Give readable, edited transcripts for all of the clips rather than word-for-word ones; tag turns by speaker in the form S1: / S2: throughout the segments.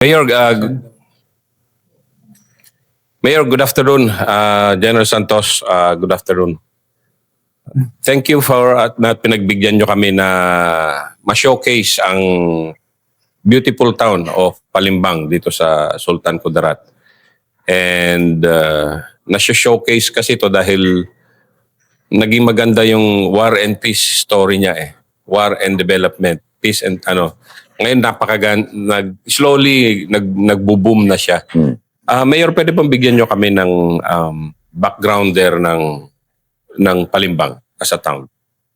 S1: Mayor, Mayor, good afternoon. General Santos, good afternoon. Thank you for na pinagbigyan nyo kami na ma-showcase ang beautiful town of Palimbang dito sa Sultan Kudarat. And na-showcase kasi ito dahil naging maganda yung war and peace story niya eh. War and development, peace and ano. Ngayon slowly nagbo-boom na siya. Mayor, pwede pong bigyan nyo kami ng background there ng Palimbang as a town.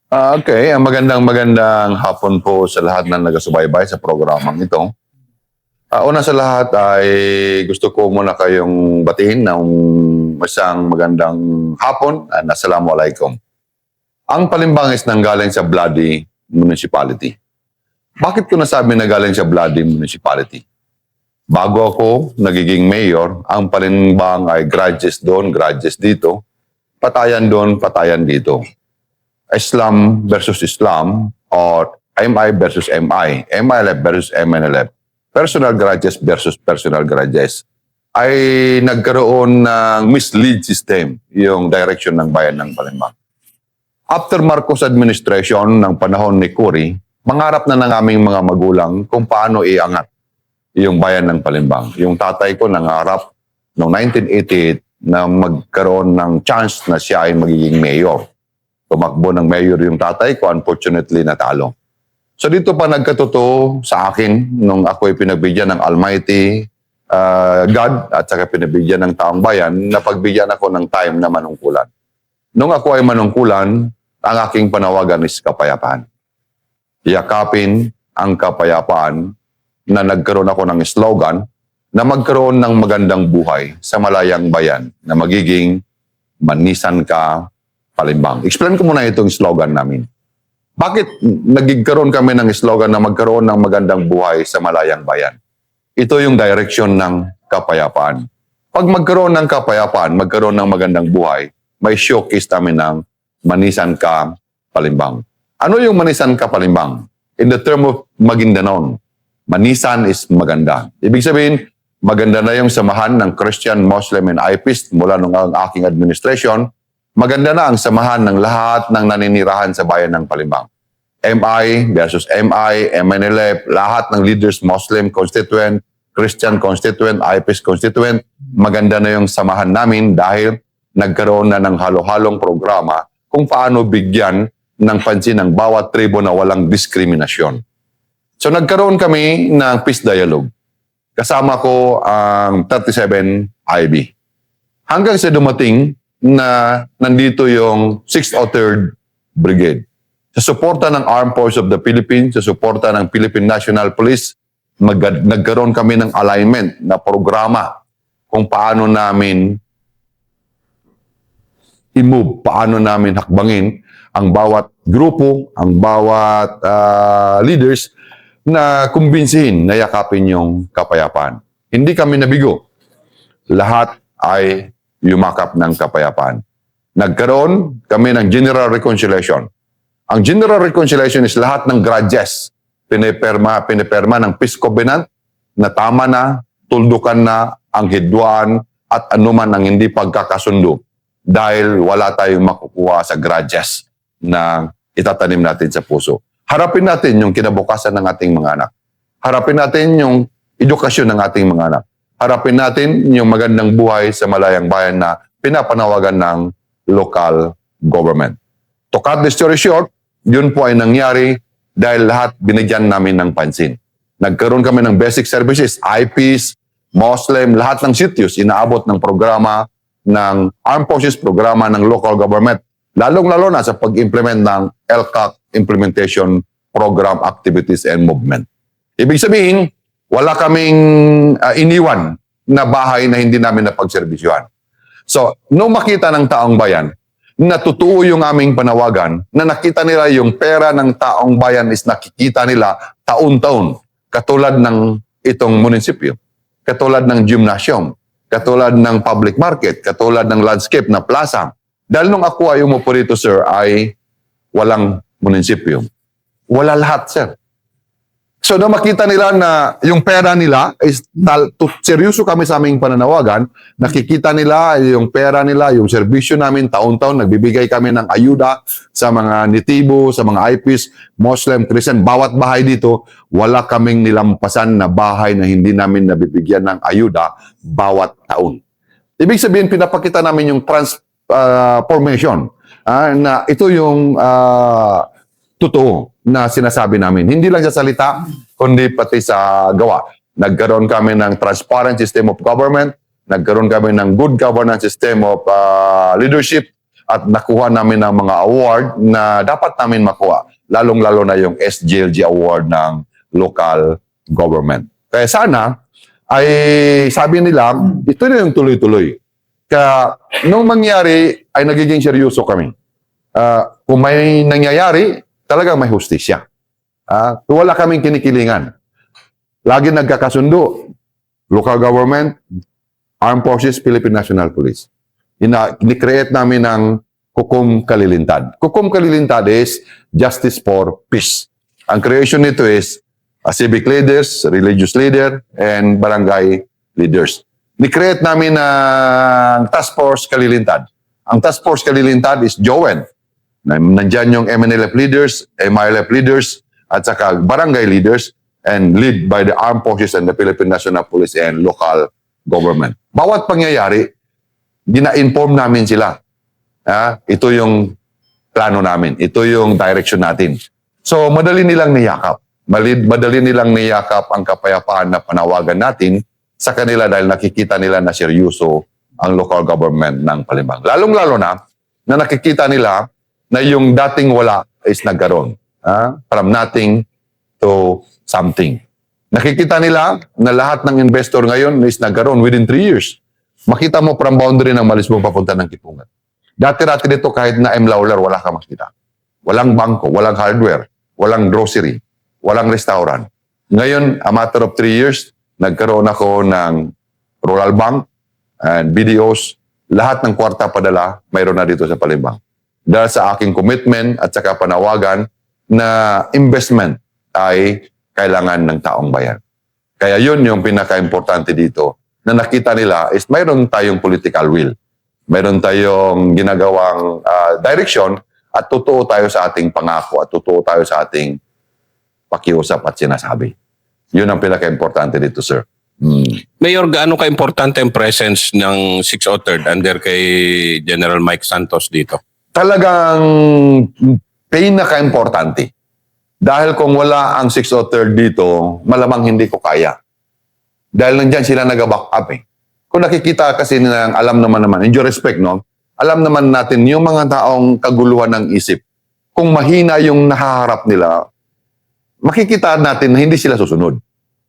S2: Okay, magandang hapon po sa lahat na nagasubaybay sa programang ito. Una sa lahat ay gusto ko muna kayong batiin ng isang magandang hapon and assalamualaikum. Ang Palimbang is nanggaling sa Bloody Municipality. Bakit ko nasabi na galing sa Bloody Municipality? Bago ako nagiging mayor, ang Palimbang ay grudges doon, grudges dito, patayan doon, patayan dito. Islam versus Islam or MI versus MI, MILF versus MNLF, personal grudges versus personal grudges, ay nagkaroon ng mislead system yung direction ng bayan ng Palimbang. After Marcos administration ng panahon ni Cory, mangarap na ng aming mga magulang kung paano iangat yung bayan ng Palimbang. Yung tatay ko nangarap noong 1988 na magkaroon ng chance na siya ay magiging mayor. Tumakbo ng mayor yung tatay ko, unfortunately natalo. So dito pa nagkatotoo sa akin nung ako ay pinagbigyan ng Almighty God at saka pinabigyan ng taong bayan na pagbigyan ako ng time na manungkulan. Nung ako ay manungkulan, ang aking panawagan is kapayapaan. Yakapin ang kapayapaan na nagkaroon ako ng slogan na magkaroon ng magandang buhay sa malayang bayan na magiging Manisan Ka Palimbang. Explain ko muna itong slogan namin. Bakit nagkaroon kami ng slogan na magkaroon ng magandang buhay sa malayang bayan? Ito yung direction ng kapayapaan. Pag magkaroon ng kapayapaan, magkaroon ng magandang buhay, may showcase namin ng Manisan Ka Palimbang. Ano yung Manisan Ka Palimbang? In the term of Maguindanao, Manisan is maganda. Ibig sabihin, maganda na yung samahan ng Christian, Muslim, and IPIST mula nung ang aking administration. Maganda na ang samahan ng lahat ng naninirahan sa bayan ng Palimbang. MI versus MI, MNLF, lahat ng leaders, Muslim constituent, Christian constituent, IPIST constituent, maganda na yung samahan namin dahil nagkaroon na ng halo-halong programa kung paano bigyan ng pansin ng bawat tribo na walang diskriminasyon. So nagkaroon kami ng peace dialogue. Kasama ko ang 37 IB. Hanggang sa dumating na nandito yung 6th o 3rd Brigade. Sa suporta ng Armed Forces of the Philippines, sa suporta ng Philippine National Police, nagkaroon kami ng alignment na programa kung paano namin i-move, paano namin hakbangin ang bawat grupo, ang bawat leaders na kumbinsihin na yakapin yung kapayapaan. Hindi kami nabigo. Lahat ay yumakap ng kapayapaan. Nagkaroon kami ng General Reconciliation. Ang General Reconciliation is lahat ng grudges. Piniperma ng Peace Covenant na tama na, tuldukan na ang hidwaan at anuman ang hindi pagkakasundo dahil wala tayong makukuha sa grudges na itatanim natin sa puso. Harapin natin yung kinabukasan ng ating mga anak. Harapin natin yung edukasyon ng ating mga anak. Harapin natin yung magandang buhay sa malayang bayan na pinapanawagan ng local government. To cut the story short, yun po ay nangyari dahil lahat binigyan namin ng pansin. Nagkaroon kami ng basic services, IPs, Muslim, lahat ng sitios, inaabot ng programa ng Armed Forces, programa ng local government, lalong-lalo na sa pag-implement ng LCAC Implementation Program Activities and Movement. Ibig sabihin, wala kaming iniwan na bahay na hindi namin napagserbisyuhan. So, nung makita ng taong bayan na totoo yung aming panawagan, na nakita nila yung pera ng taong bayan is nakikita nila taon-taon, katulad ng itong munisipyo, katulad ng gymnasium, katulad ng public market, katulad ng landscape na plaza. Dahil nung ako ay umupo rito, sir, ay walang munisipyo. Wala lahat, sir. So na makita nila na yung pera nila is seryoso kami sa aming pananawagan, nakikita nila yung pera nila, yung serbisyo namin taon-taon, nagbibigay kami ng ayuda sa mga nitibo, sa mga IPs, Muslim, Christian, bawat bahay dito, wala kaming nilampasan na bahay na hindi namin nabibigyan ng ayuda bawat taon. Ibig sabihin, pinapakita namin yung transformation na ito yung totoo na sinasabi namin. Hindi lang sa salita, kundi pati sa gawa. Nagkaroon kami ng transparent system of government, nagkaroon kami ng good governance system of leadership, at nakuha namin ng mga award na dapat namin makuha. Lalong-lalo na yung SGLG award ng local government. Kaya sana, ay sabi nila, ito na yung tuloy-tuloy. Kaya nung mangyari, ay nagiging seryoso kami. Kung may nangyayari, talagang may hustisya. Wala kaming kinikilingan. Lagi nagkakasundo. Local government, Armed Forces, Philippine National Police. Ni-create namin ng Hukom Kalilintad. Hukom Kalilintad is Justice for Peace. Ang creation nito is civic leaders, religious leader, and barangay leaders. Ni-create namin ng Task Force Kalilintad. Ang Task Force Kalilintad is Jowen. Nandyan yung MNLF leaders, MILF leaders, at saka barangay leaders, and lead by the Armed Forces and the Philippine National Police and local government. Bawat pangyayari, gina-inform namin sila. Ito yung plano namin. Ito yung direction natin. So, madali nilang niyakap. Madali nilang niyakap ang kapayapaan na panawagan natin sa kanila dahil nakikita nila na seryoso ang local government ng Palembang. Lalong-lalo na nakikita nila na yung dating wala is nagkaroon. From nothing to something. Nakikita nila na lahat ng investor ngayon is nagkaroon within 3 years. Makita mo from boundary ng Malisbong papunta ng Kipungan. Dati-dati dito kahit na M. Lawler, wala ka makita. Walang bangko, walang hardware, walang grocery, walang restaurant. Ngayon, a matter of 3 years, nagkaroon ako ng Rural Bank and BDOs. Lahat ng kwarta padala, mayroon na dito sa Palembang. Dahil sa aking commitment at saka panawagan na investment ay kailangan ng taong bayan. Kaya yun yung pinaka-importante dito na nakita nila is mayroon tayong political will. Mayroon tayong ginagawang direction at totoo tayo sa ating pangako at totoo tayo sa ating pakiusap at sinasabi. Yun ang pinaka-importante dito, sir.
S1: Mayor, gaano ka-importante ang presence ng 603rd under kay General Mike Santos dito? Talagang
S2: Pinaka-importante. Dahil kung wala ang 603rd dito, malamang hindi ko kaya. Dahil nandyan sila nag-back up eh. Kung nakikita kasi nilang alam naman, in due respect, no? Alam naman natin yung mga taong kaguluhan ng isip. Kung mahina yung nahaharap nila, makikita natin na hindi sila susunod.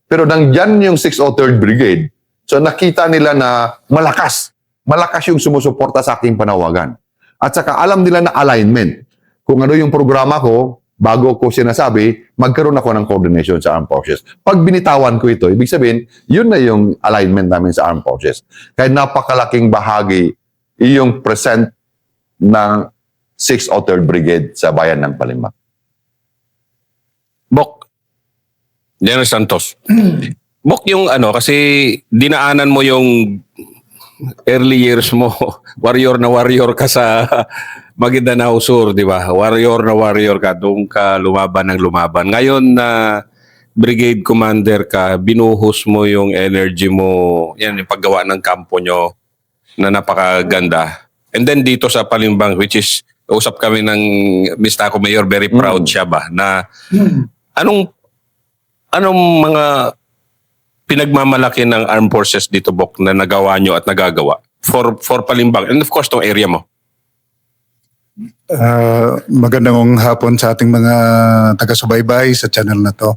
S2: Pero nandyan yung 603rd Brigade, so nakita nila na malakas. Malakas yung sumusuporta sa aking panawagan. At saka alam nila na alignment. Kung ano yung programa ko, bago ko sinasabi, magkaroon ako ng coordination sa Armed Forces. Pag binitawan ko ito, ibig sabihin, yun na yung alignment namin sa Armed Forces. Kaya napakalaking bahagi yung present ng 603rd Brigade sa bayan ng Palembang.
S1: Bok, General Santos. Bok, yung kasi dinaanan mo yung early years mo, warrior ka sa Maguindanao Sur, di ba? Warrior ka, doon ka lumaban ng lumaban. Ngayon na brigade commander ka, binuhos mo yung energy mo, yan yung paggawa ng kampo nyo na napakaganda. And then dito sa Palembang, which is, usap kami ng Mr. Mayor, very proud siya ba, na anong mga pinagmamalaki ng Armed Forces dito, Bok, na nagawa nyo at nagagawa for Palembang and of course tong area mo?
S3: Magandang hapon sa ating mga taga-subaybay sa channel na to.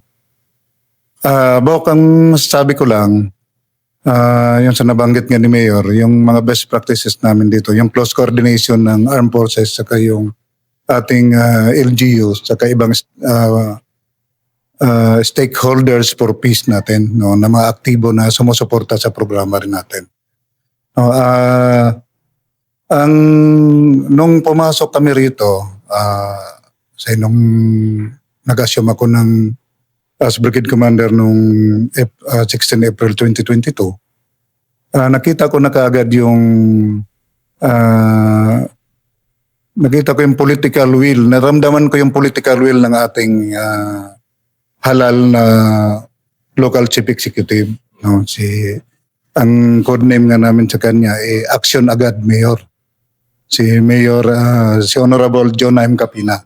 S3: Bok, ang masasabi ko lang, yung sa nabanggit nga ni Mayor, yung mga best practices namin dito, yung close coordination ng Armed Forces saka yung ating LGU saka ibang stakeholders for peace natin, no, na mga aktibo na sumusuporta sa programa rin natin. No, nung pumasok kami rito, nung nag-assume ako ng as Brigade Commander noong 16 April 2022, nakita ko na kaagad yung nakita ko yung political will, naramdaman ko yung political will ng ating halal na local chief executive. No? Ang codename nga namin sa kanya, Action Agad Mayor. Si Mayor, si Honorable John M. Capina.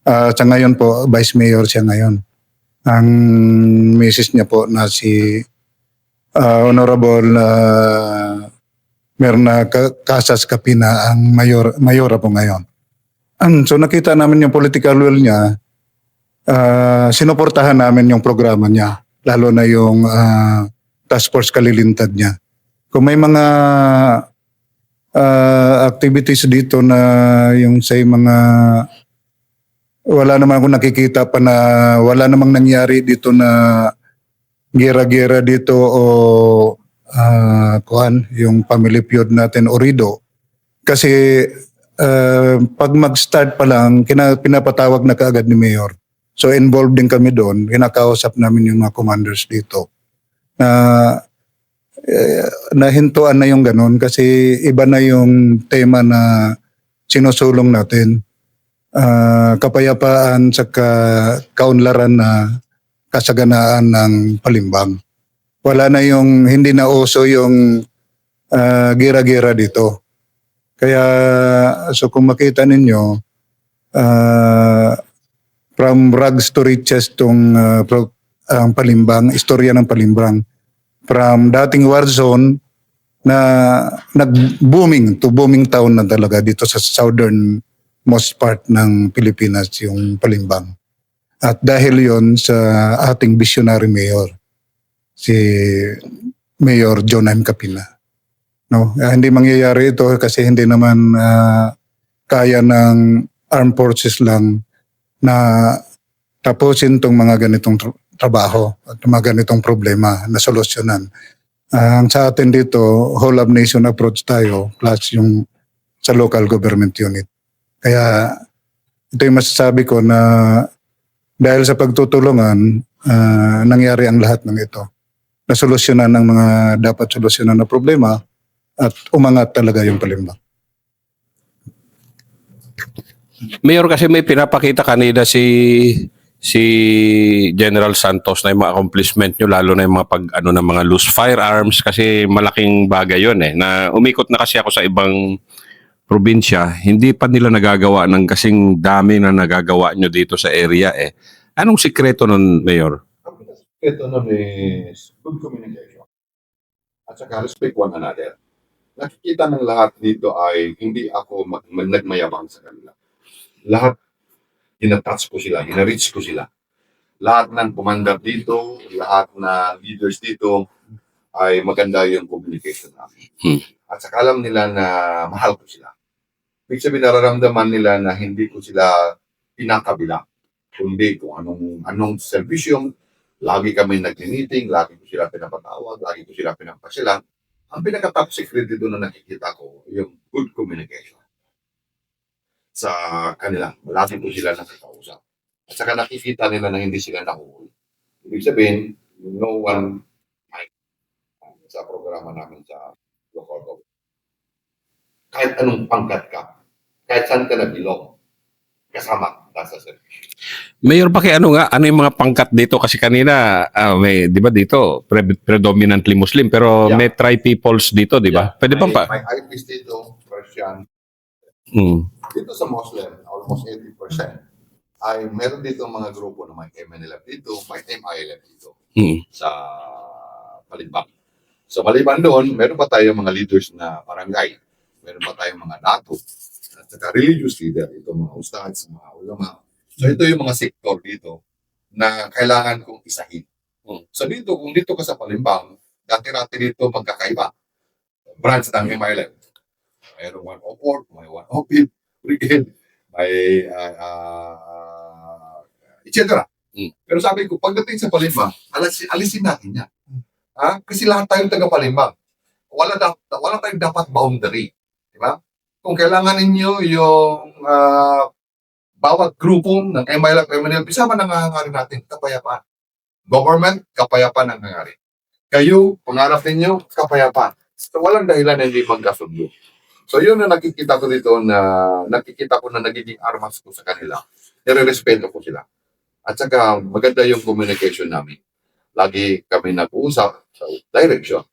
S3: Sa ngayon po, Vice Mayor siya ngayon. Ang misis niya po na si Honorable Merna Casas Capina ang mayora po ngayon. So nakita namin yung political will niya, sinuportahan namin yung programa niya, lalo na yung task force kalilintad niya. Kung may mga activities dito na yung say mga wala naman akong nakikita pa na wala namang nangyari dito na gera-gera dito o yung family feud natin Orido. Kasi pag mag-start pa lang, pinapatawag na kaagad ni Mayor. So involved din kami doon, kinakausap namin yung mga commanders dito. Nahintuan na yung ganun kasi iba na yung tema na sinusulong natin. Kapayapaan sa kaunlaran na kasaganaan ng Palimbang. Wala na yung, hindi na uso yung gira-gira dito. Kaya, so kung makita ninyo, from rags to riches tong ang Palimbang, istorya ng Palimbang. From dating war zone na nag-booming to booming town na talaga dito sa southern most part ng Pilipinas, yung Palimbang. At dahil yon sa ating visionary mayor, si Mayor John M. Capina. No, hindi mangyayari ito kasi hindi naman kaya ng armed forces lang na tapusin tong mga ganitong trabaho at mga ganitong problema na solusyonan. Ang sa atin dito, whole of nation approach tayo plus yung sa local government unit. Kaya ito yung masasabi ko na dahil sa pagtutulungan, nangyari ang lahat ng ito. Nasolusyonan ang mga dapat solusyonan na problema at umangat talaga yung Palimbang.
S1: Mayor, kasi may pinapakita kanina si General Santos na yung mga accomplishment nyo, lalo na yung mga ng mga loose firearms, kasi malaking bagay yun na umikot na kasi ako sa ibang probinsya, hindi pa nila nagagawa ng kasing dami na nagagawa nyo dito sa area Anong sikreto nun, Mayor?
S2: Ito nun is good communication. At saka respect one another. Nakikita ng lahat dito ay hindi ako nagmayabang sa kanila. Lahat, tinatouch ko sila, hina-reach ko sila. Lahat ng commander dito, lahat na leaders dito, ay maganda yung communication namin. At saka alam nila na mahal ko sila. Ibig sabihin, nararamdaman nila na hindi ko sila pinakabila, kundi kung anong servisyo. Lagi kami nag-meeting, lagi ko sila pinapatawag, lagi ko sila pinapasyalan. Ang pinaka-top secret dito na nakikita ko, yung good communication sa kanila. Lagi ko sila nakakausap. At saka nakikita nila na hindi sila nahuhuli. Ibig sabihin, no one might sa programa namin sa local government. Kahit anong pangkat ka, kahit saan ka na-belong, kasama sa service.
S1: Mayor, ano yung mga pangkat dito? Kasi kanina, may, di ba dito, predominantly Muslim, pero may tri-peoples dito, di ba? Pwede bang pa?
S2: May IPs dito, Persian. Dito sa Muslim, almost 80%, ay meron dito mga grupo na may MNLF dito, may MILF dito, sa Palimbang. So maliban doon, meron pa tayong mga leaders na barangay, meron pa tayong mga dato, at saka religious leader, ito mga ustads, mga ulama. So ito yung mga sektor dito na kailangan kong isahin. So dito, kung dito ka sa Palimbang, dati-dati dito magkakaiba. Branch ng MILF. Mayroong 104, may 105, brigade, may etc. Pero sabi ko, pagdating sa Palimbang, alisin natin yan. Kasi lahat tayong taga-Palimbang. Wala tayong dapat boundary. Di ba? Kung kailangan ninyo yung bawat grupo ng MILF, MNLP, sama nangangarin natin kapayapaan. Government, kapayapaan ang nangyari. Kayo, pangarap ninyo, kapayapaan. So, walang dahilan na hindi magkasundo. So, yun na nakikita ko dito na nagiging armas ko sa kanila. Nire-respeto ko sila. At saka, maganda yung communication namin. Lagi kami nag-uusap sa direction.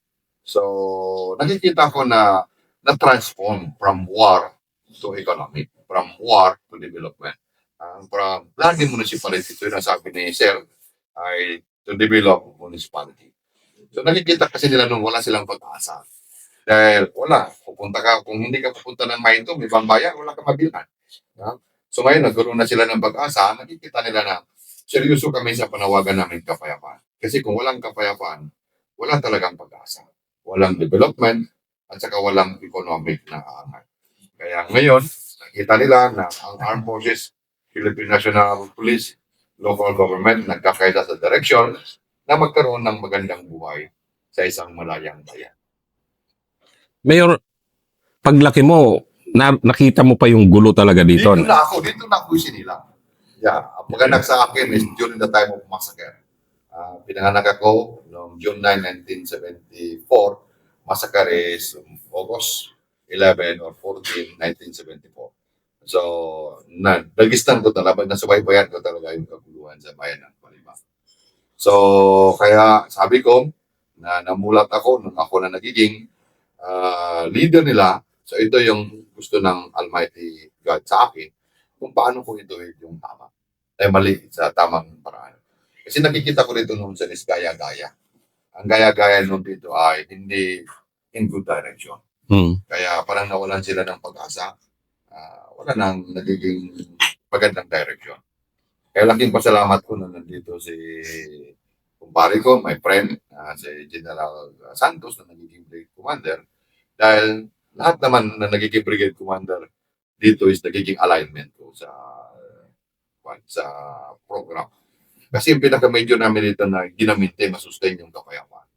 S2: So, nakikita ko na na-transform from war to economic, from war to development. From lagi municipality, ito yung nasabi ni Sir, ay to develop municipality. So nakikita kasi nila nung wala silang pag-asa. Dahil wala, pupunta ka, kung hindi ka pupunta ng Mahinto, may bambayan, wala ka mabilhan. So ngayon, nagkaroon na sila ng pag-asa, nakikita nila na seryoso kami sa panawagan namin kapayapaan. Kasi kung walang kapayapaan, walang talagang pag-asa. Walang development, at saka walang economic na aangat. Kaya ngayon, nakita nila na ang Armed Forces, Philippine National Police, local government, nagkakaisa sa direksyon na magkaroon ng magandang buhay sa isang malayang bayan.
S1: Mayor, paglaki mo, nakita mo pa yung gulo talaga dito.
S2: Dito na ako sinila. Yeah, ang pagkanak sa akin is during the time of massacre. Pinanganak ako noong June 9, 1974. Massacre is August 11 or 14, 1974. So, nagistan ko talaga, nasubaybayan ko talaga yung kaguluhan sa bayan ng Palibang. So, kaya sabi ko, na namulat ako nung ako na nagiging leader nila. So, ito yung gusto ng Almighty God sa akin, kung paano ko ito yung tama. Mali sa tamang paraan. Kasi nakikita ko dito nung sa gaya-gaya. Ang gaya-gaya nung dito ay hindi in good direction. Kaya parang nawalan sila ng pag-asa. Wala nang nagiging magandang direction. Kaya laking pasalamat ko na nandito si kumpare ko, my friend, si General Santos na nagiging brigade commander. Dahil lahat naman na nagiging brigade commander dito is nagiging alignment ko sa program. Kasi yung pinaka-major namin dito na ginamite, masustain yung kapayapaan.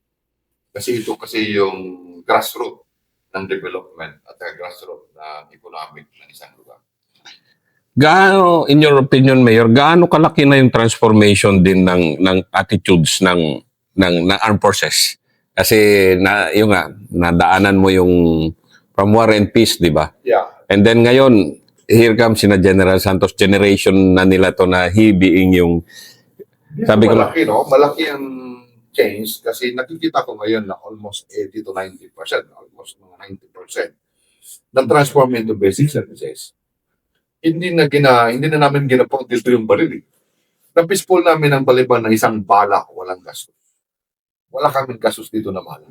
S2: Kasi ito yung grassroots ng development at grassroots ng economic ng isang lugar.
S1: Gaano, in your opinion, Mayor, gaano kalaki na yung transformation din ng attitudes ng armed forces? Kasi yung nadaanan mo yung from war and peace, di ba?
S2: Yeah.
S1: And then ngayon, here comes sina General Santos, generation na nila to na he being yung sabi ko
S2: malaki, no? Malaki ang change kasi nakikita ko ngayon na almost 80 to 90%, almost mga 90% na-transform into basic services. Hindi na namin ginapang dito yung baril. Na-peaceful namin ang Baliban na isang bala, walang gastos. Wala kaming gastos dito na bala.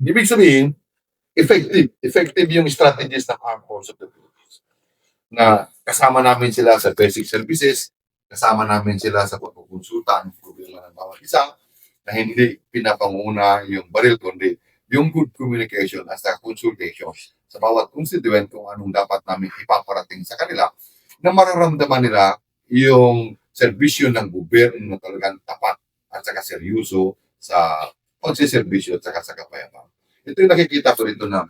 S2: Ibig sabihin, effective yung strategies ng Armed Forces of the Philippines. Na kasama namin sila sa basic services, kasama namin sila sa pagkukonsulta ng problema ng bawat isa, na hindi pinapanguna yung baril, kundi yung good communication at sa consultation sa bawat constituent kung anong dapat namin ipaparating sa kanila na mararamdaman nila yung serbisyo ng gobyerno na talagang tapat at saka seryoso sa pagsiservisyo at saka sa kapayapaan. Ito yung nakikita ko rito na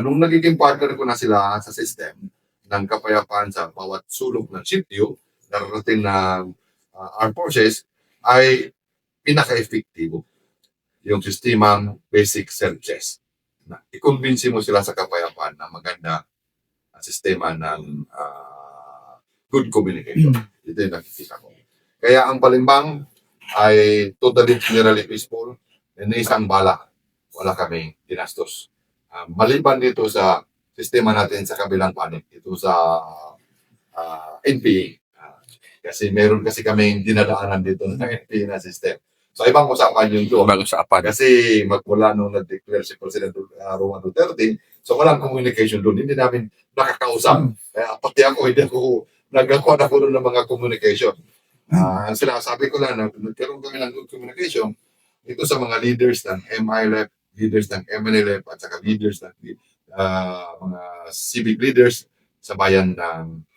S2: nung nagiging partner ko na sila sa system ng kapayapaan sa bawat sulok ng sityo, nararating na armed forces, ay pinaka-effektibo yung sistemang basic services. Na i-convince mo sila sa kapayapaan na maganda ang sistema ng good communication. Ito yung nakikita ko. Kaya ang Balimbang ay totally generally peaceful, isang bala. Wala kaming dinastos. Maliban dito sa sistema natin sa kabilang panig, ito sa NPA. Kasi meron kasi kaming dinadaanan dito ng NPA na system. So ibang usapan yun doon.
S1: ibang usapan.
S2: Kasi magmula nung nag-declare si President Roman Duterte, so walang communication doon. Hindi namin nakakausap. Kaya pati ako, hindi ako nagkakuha na ko ng mga communication. Ang sinasabi ko lang na nagkaroon kami ng good communication ito sa mga leaders ng MILF, leaders ng MNLF, at saka leaders ng mga civic leaders sa bayan ng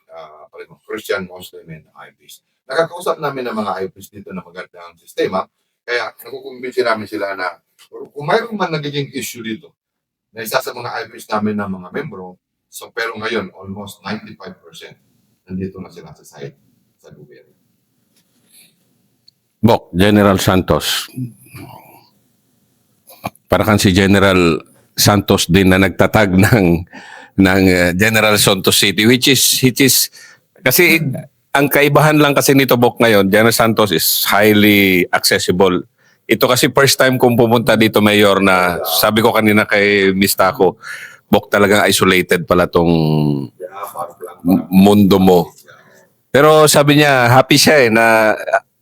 S2: Christian, Muslim, and IPs. Nakakausap namin ng mga IPs dito na magandang sistema, kaya nakukumbinsi namin sila na kung mayroon man nagiging issue dito, na isa sa mga IPs namin ng mga membro, so pero ngayon, almost 95% nandito na sila sa side sa gobyerno.
S1: Bok, General Santos. Para kan si General Santos din na nagtatag ng General Santos City, which is kasi ang kaibahan lang kasi nito, Bok, ngayon, General Santos is highly accessible. Ito kasi first time kong pumunta dito, Mayor, na sabi ko kanina kay Miss Taco, Bok, talagang isolated pala tong mundo mo. Pero sabi niya, happy siya na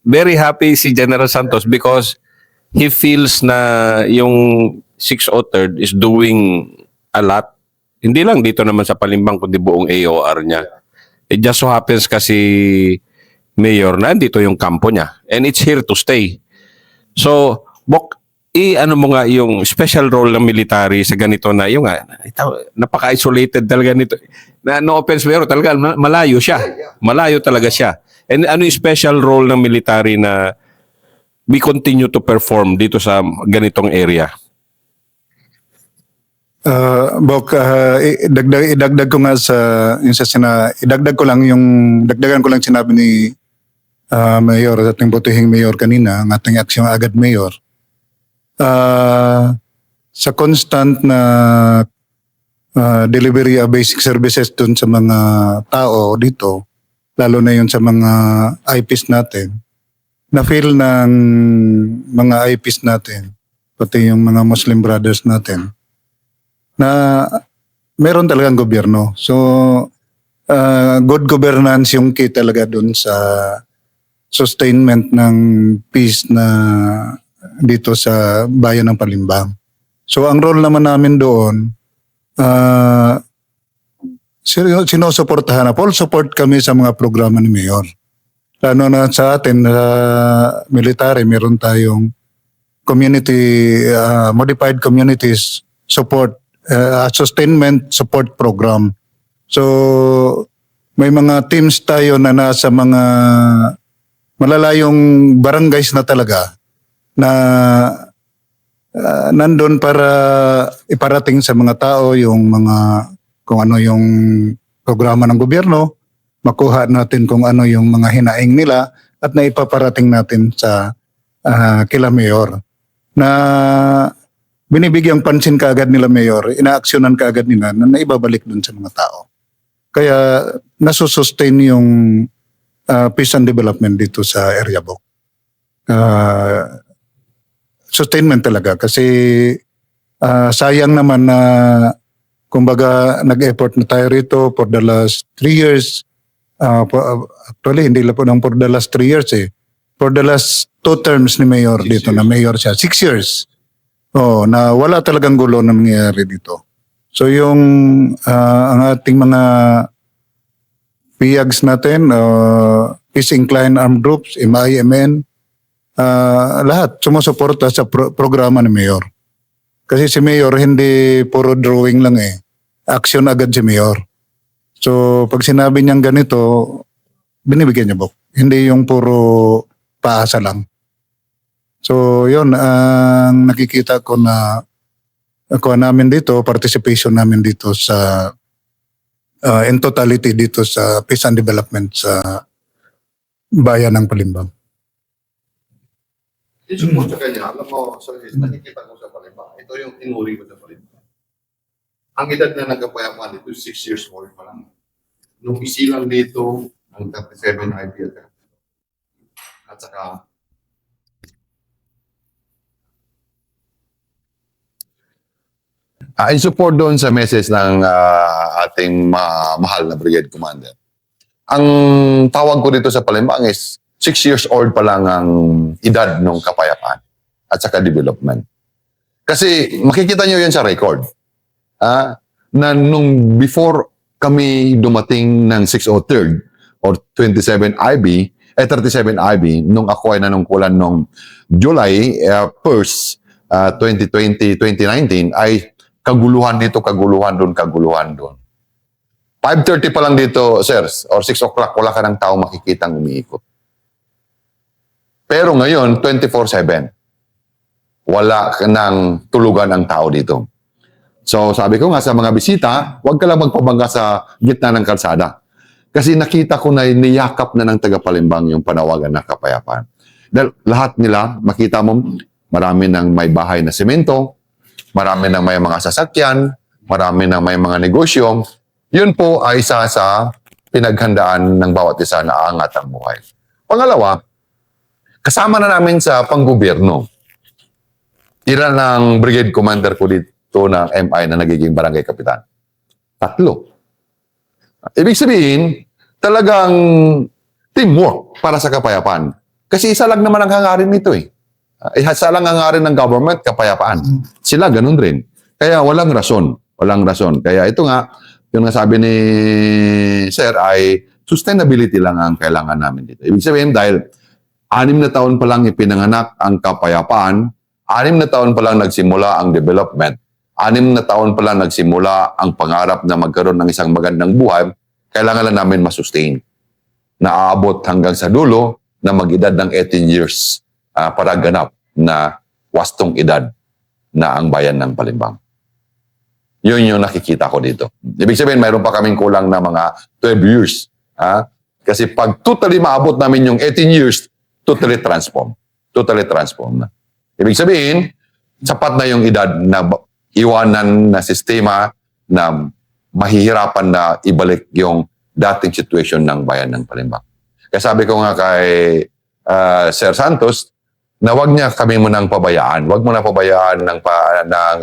S1: very happy si General Santos because he feels na yung 603rd is doing a lot. Hindi lang dito naman sa Palimbang, kundi buong AOR niya. It just so happens kasi, Mayor, na andito yung kampo niya. And it's here to stay. So, Bok, ano mo nga yung special role ng military sa ganito na yung napaka-isolated talaga nito. Na, no offense, pero talaga malayo siya. Malayo talaga siya. And ano yung special role ng military na we continue to perform dito sa ganitong area?
S3: Bok, idagdag ko nga dagdagan ko lang sinabi ni Mayor, ating butihing Mayor kanina, ang ating aksyon agad Mayor. Sa constant na delivery of basic services dun sa mga tao dito, lalo na yun sa mga IPs natin, na-feel ng mga IPs natin, pati yung mga Muslim brothers natin, na meron talagang gobyerno. So, good governance yung key talaga dun sa sustainment ng peace na dito sa bayan ng Palimbang. So, ang role naman namin doon, sinusuportahan na. Full support kami sa mga programa ni Mayor. Lalo na sa atin, military, meron tayong community, modified communities support, sustainment support program. So, may mga teams tayo na nasa mga malalayong barangays na talaga na nandun para iparating sa mga tao yung mga kung ano yung programa ng gobyerno, makuha natin kung ano yung mga hinaing nila at naipaparating natin sa kila Mayor na binibigyang pansin kaagad nila Mayor, inaaksyonan kaagad nila na naibabalik dun sa mga tao. Kaya nasusustain yung peace and development dito sa area Bok. Sustainment talaga kasi sayang naman na kumbaga nag-effort na tayo rito for the last 3 years. Actually, hindi lang po nang for the last 3 years eh. For the last 2 terms ni Mayor dito, na Mayor siya. 6 years. Na wala talagang gulo na nangyayari dito. So yung ang ating mga PIAGs natin, Peace Inclined Armed Groups, MIMN, lahat sumusuporta sa programa ni Mayor. Kasi si Mayor hindi puro drawing lang eh. Action agad si Mayor. So pag sinabi niyang ganito, binibigyan niya Bok. Hindi yung puro paasa lang. So yun, ang nakikita ko na ako namin dito, participation namin dito sa in totality dito sa peace and development sa bayan ng Palimbang.
S2: Isupport sa kanya, alam mo, nakikita ko sa Palimbang, ito yung tinuri ko sa Palimbang. Ang edad na nagkapayapaan dito, 6 years old pa lang. Nung isilang dito, ang 37 IB at saka in support doon sa message ng ating mahal na Brigade Commander. Ang tawag ko dito sa Palimbang is 6 years old pa lang ang edad ng kapayapaan at saka development. Kasi makikita nyo yan sa record. Na nung before kami dumating ng 603rd or 27 IB, 37 IB, nung ako ay nanungkulan nung July 1st, 2020-2019, ay kaguluhan dito, kaguluhan doon. 5:30 pa lang dito, sirs, or 6 o'clock, wala ka ng tao makikitang umiikot. Pero ngayon, 24/7, wala ng tulugan ang tao dito. So sabi ko nga sa mga bisita, huwag ka lang magpabangga sa gitna ng kalsada. Kasi nakita ko na niyakap na ng taga-Palimbang yung panawagan ng kapayapaan. Dahil lahat nila, makita mo, marami ng may bahay na semento, marami ng may mga sasakyan, marami ng may mga negosyo. Yun po ay isa sa pinaghandaan ng bawat isa na aangat ang buhay. Pangalawa, kasama na namin sa panggobyerno. Ilan ang brigade commander ko dito ng MI na nagiging barangay kapitan? 3. Ibig sabihin, talagang teamwork para sa kapayapaan. Kasi isa lang naman ang hangarin nito eh. Isa lang ang hangarin ng government, kapayapaan. Sila ganun rin. Kaya walang rason. Walang rason. Kaya ito nga, yung nasabi ni Sir ay sustainability lang ang kailangan namin dito. Ibig sabihin, dahil 6 na taon pa lang ipinanganak ang kapayapaan, 6 na taon pa lang nagsimula ang development, 6 na taon pa lang nagsimula ang pangarap na magkaroon ng isang magandang buhay, kailangan lang namin masustain. Na aabot hanggang sa dulo na mag-edad ng 18 years para ganap na wastong edad na ang bayan ng Palimbang. Yun yung nakikita ko dito. Ibig sabihin, mayroon pa kaming kulang na mga 12 years. Kasi pag totally maabot namin yung 18 years, totally transform. Totally transform na. Ibig sabihin, sapat na yung edad na iwanan na sistema na mahihirapan na ibalik yung dating situation ng bayan ng Palimbang. Kaya sabi ko nga kay Sir Santos, na wag niya kami munang pabayaan. Wag mo na pabayaan ng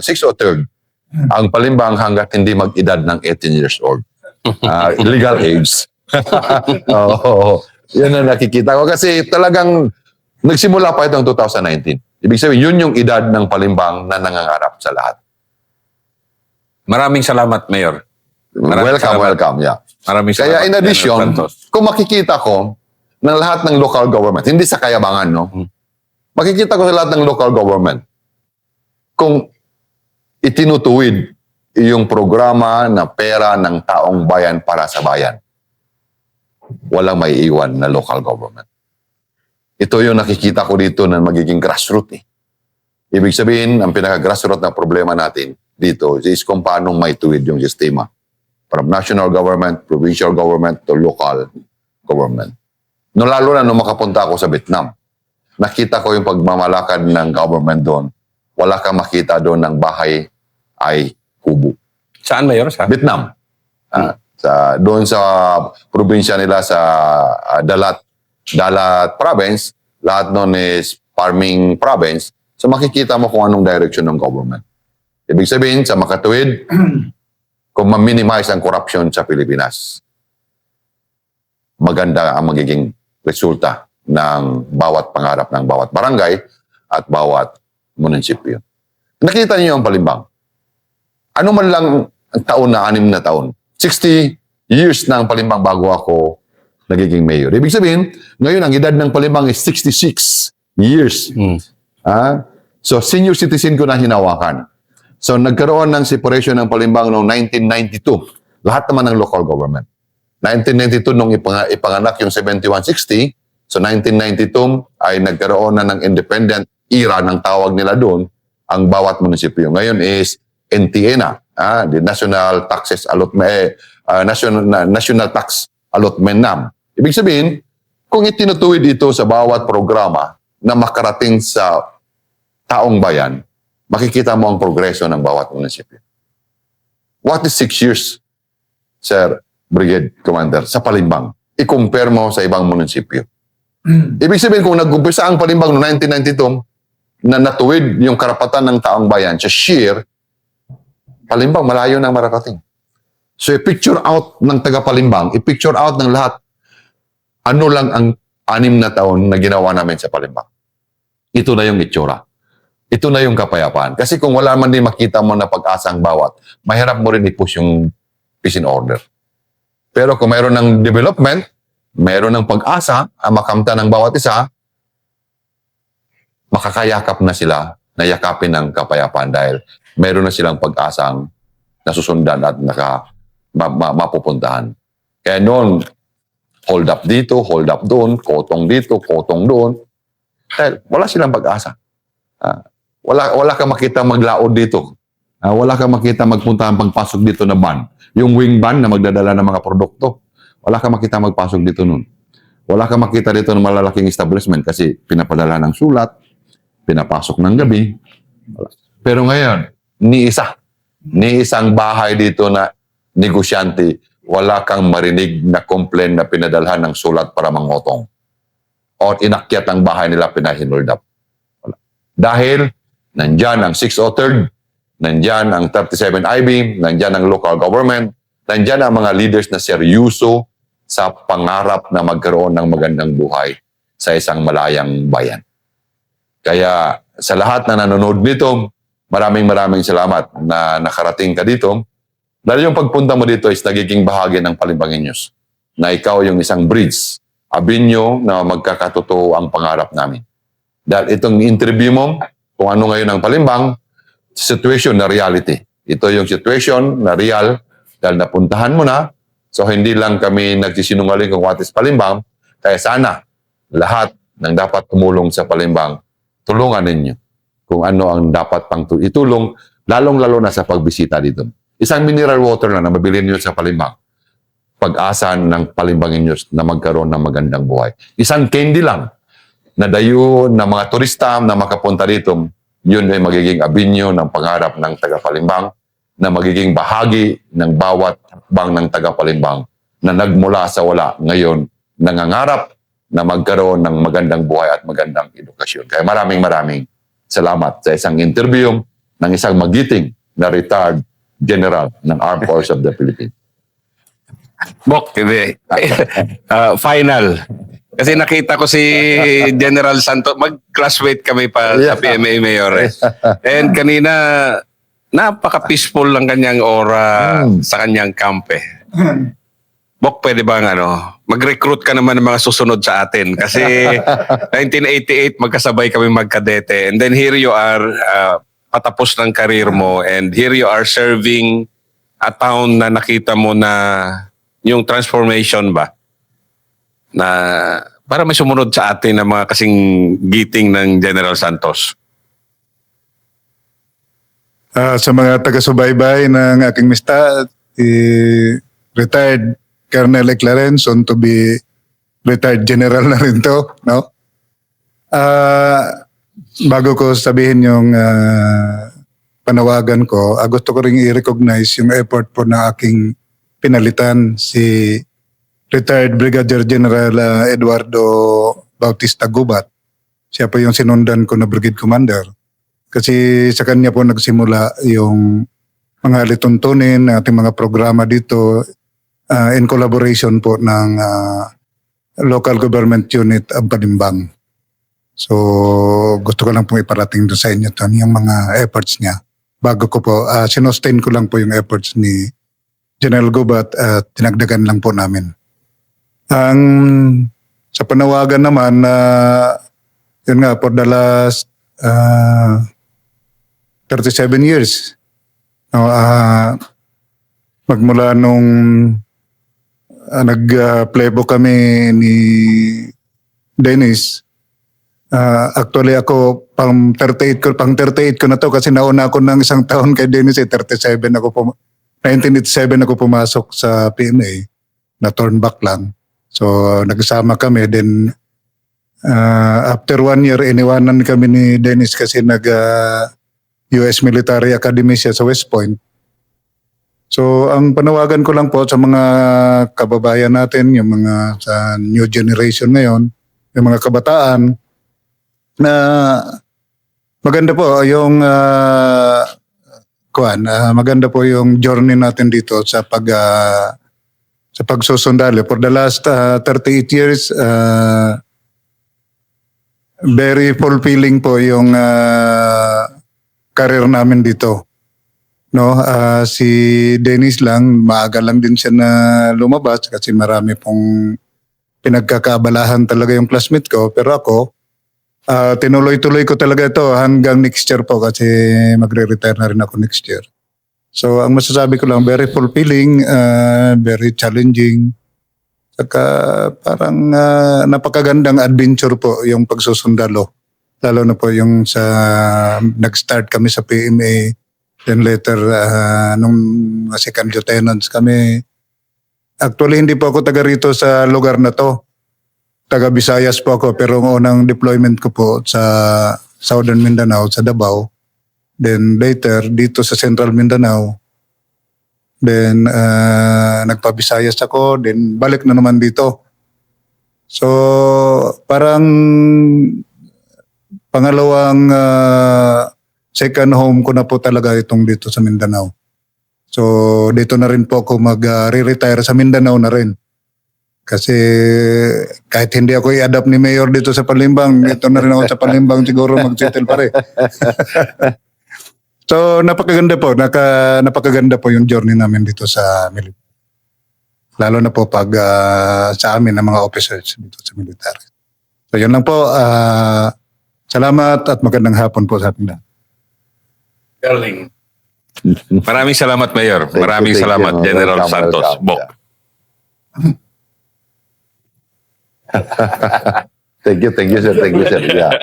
S2: 6 o 3rd ang Palimbang hanggat hindi mag-edad ng 18 years old. Legal age. Oo. Yan ang nakikita ko. Kasi talagang nagsimula pa itong 2019. Ibig sabihin, yun yung edad ng Palimbang na nangangarap sa lahat.
S1: Maraming salamat, Mayor.
S2: Welcome. Yeah.
S1: Maraming salamat.
S2: Kaya in addition,
S1: General Santos.
S2: kung makikita ko ng lahat ng local government, hindi sa kayabangan, no? Makikita ko sa lahat ng local government kung itinutuwid yung programa na pera ng taong bayan para sa bayan. Walang may iwan na local government. Ito yung nakikita ko dito na magiging grassroots. Ibig sabihin, ang pinaka-grassroots na problema natin dito is kung paano may tuwid yung sistema. From national government, provincial government, to local government. No, lalo na nung makapunta ako sa Vietnam, nakita ko yung pagmamalakad ng government doon. Wala kang makita doon ng bahay ay kubo.
S1: Saan, Mayor? Sa?
S2: Vietnam. Doon sa probinsya nila sa Dalat province, lahat noon is farming province. So makikita mo kung anong direction ng government. Ibig sabihin, sa makatuwid, kung ma-minimize ang corruption sa Pilipinas, maganda ang magiging resulta ng bawat pangarap ng bawat barangay at bawat munisipyo. Nakita niyo ang Palimbang. Ano man lang ang taon na 6 na taon. 60 years na ang Palimbang bago ako nagiging mayor. Ibig sabihin, ngayon ang edad ng Palimbang is 66 years. So senior citizen ko na hinawakan. So nagkaroon ng separation ng Palimbang noong 1992. Lahat naman ng local government. 1992 nung ipanganak yung 7160, so 1992 ay nagkaroon na ng independent era ng tawag nila doon ang bawat munisipyo. Ngayon is NTA na, the National Taxes Allotment, National Tax Allotment NAM. Ibig sabihin, kung itinutuwid ito sa bawat programa na makarating sa taong bayan, makikita mo ang progreso ng bawat munisipyo. What is 6 years, Sir Brigade Commander, sa Palimbang? I-compare mo sa ibang munisipyo. Ibig sabihin, kung nag-umpisa ang Palimbang noong 1992, na natuwid yung karapatan ng taong bayan sa share, Palimbang malayo nang mararating. So, i-picture out ng taga-Palimbang, i-picture out ng lahat, ano lang ang 6 na taon na ginawa namin sa Palimbang. Ito na yung itsura. Ito na yung kapayapaan. Kasi kung wala man din makita mo na pag-asa ang bawat, mahirap mo rin i-push yung peace and order. Pero kung mayroon ng development, mayroon ng pag-asa, ang makamta ng bawat isa, makakayakap na sila na yakapin ng kapayapaan dahil mayroon na silang pag-asang nasusundan at mapupuntahan. Kaya noon, hold up dito, hold up doon, kotong dito, kotong doon. Dahil wala silang pag-asa. Wala kang makita maglaod dito. Wala kang makita magpunta pagpasok dito na van. Yung wing van na magdadala ng mga produkto. Wala kang makita magpasok dito nun. Wala kang makita dito ng malalaking establishment kasi pinapadala ng sulat, pinapasok ng gabi. Pero ngayon, ni isang bahay dito na negosyante, wala kang marinig na complaint na pinadalhan ng sulat para mangotong. O inakyat ang bahay nila, pinahinuld up. Wala. Dahil nandyan ang 603rd, nandyan ang 37IB, nandyan ang local government, nandyan ang mga leaders na seryoso sa pangarap na magkaroon ng magandang buhay sa isang malayang bayan. Kaya sa lahat na nanonood nito, maraming salamat na nakarating ka dito. Dahil yung pagpunta mo dito is nagiging bahagi ng Palimbangin News. Na ikaw yung isang bridge, abinyo na magkakatotoo ang pangarap namin. Dahil itong interview mo, kung ano ngayon ang Palimbang, situation na reality. Ito yung situation na real dahil napuntahan mo na. So hindi lang kami nagsisinungaling kung what is Palimbang. Kaya sana lahat ng dapat tumulong sa Palimbang, tulungan ninyo kung ano ang dapat pang itulong, lalong-lalo na sa pagbisita dito. Isang mineral water lang na mabili niyo sa Palimbang. Pag-asa ng Palimbangin News na magkaroon ng magandang buhay. Isang candy lang na dayo na mga turista na makapunta dito, yun ay magiging abinyo ng pangarap ng taga-Palimbang na magiging bahagi ng bawat hakbang ng taga-Palimbang na nagmula sa wala ngayon nangangarap na magkaroon ng magandang buhay at magandang edukasyon. Kaya maraming salamat sa isang interview ng isang magiting na retired general ng Armed Forces of the Philippines.
S1: Bok, hindi. Final. Kasi nakita ko si General Santos, mag-classmate kami pa sa PMA Mayor. And kanina, napaka-peaceful lang kanyang aura sa kanyang kampe. Bok, pwede bang mag-recruit ka naman ng mga susunod sa atin? Kasi 1988, magkasabay kami magkadete. And then here you are, patapos ng karir mo, and here you are serving a town na nakita mo na yung transformation ba? Na para may sumunod sa atin na mga kasing giting ng General Santos.
S3: Sa mga taga-subaybay ng aking mista, retired Colonel Eclaren, soon to be retired general na rin to, no? Bago ko sabihin yung panawagan ko, gusto ko ring i-recognize yung effort po na aking pinalitan, si retired Brigadier General Eduardo Bautista Gubat. Siya po yung sinundan ko na Brigade Commander. Kasi sa kanya po nagsimula yung mga lituntunin, ating mga programa dito in collaboration po ng local government unit of Palimbang. So gusto ko lang po iparating doon sa inyo yung mga efforts niya. Bago ko po, sinostain ko lang po yung efforts ni General Gubat at tinagdagan lang po namin. Ang sa panawagan naman, yun nga, for the last 37 years, magmula nung nag-playbook kami ni Dennis, actually ako pang 38 ko na to kasi nauna ako ng isang taon kay Dennis, 1987 ako pumasok sa PMA, na turn back lang. So nagsama kami, then after 1 year iniwanan kami ni Dennis kasi US Military Academy siya sa West Point. So ang panawagan ko lang po sa mga kababayan natin, yung mga sa new generation ngayon, yung mga kabataan, na maganda po yung maganda po yung journey natin dito sa pagsusundalo. For the last 38 years, very fulfilling po yung career namin dito. No, si Dennis lang, maaga lang din siya na lumabas kasi marami pong pinagkakaabalahan talaga yung classmate ko. Pero ako, tinuloy-tuloy ko talaga ito hanggang next year po kasi magre-retire na rin ako next year. So ang masasabi ko lang, very fulfilling, very challenging. Saka parang napakagandang adventure po yung pagsusundalo. Lalo na po yung sa nag-start kami sa PMA, then later nung second lieutenants kami. Actually hindi po ako taga rito sa lugar na to. taga Visayas po ako, pero ang unang deployment ko po sa Southern Mindanao, sa Davao. Then later, dito sa Central Mindanao. Then nagpa-Visayas ako, then balik na naman dito. So parang pangalawang second home ko na po talaga itong dito sa Mindanao. So dito na rin po ako mag-re-retire sa Mindanao na rin. Kasi kahit hindi ako i-adapt ni Mayor dito sa Palimbang, dito na rin ako sa Palimbang siguro mag-settle pa rin. So napakaganda po, napakaganda po yung journey namin dito sa military. Lalo na po pag sa amin ng mga officers dito sa military. So yun lang po, salamat at magandang hapon po sa ating lahat.
S1: Darling. Maraming salamat, Mayor.
S2: Thank you,
S1: Maraming
S2: thank you.
S1: salamat, General
S2: Welcome,
S1: Santos.
S2: welcome.
S1: Bok.
S2: Thank you, sir. Thank you, sir. Yeah.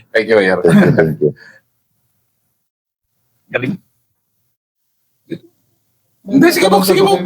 S1: Thank you, Mayor.
S2: Thank you.
S1: Galing. Hindi, sige, Bok. Sige, Bok.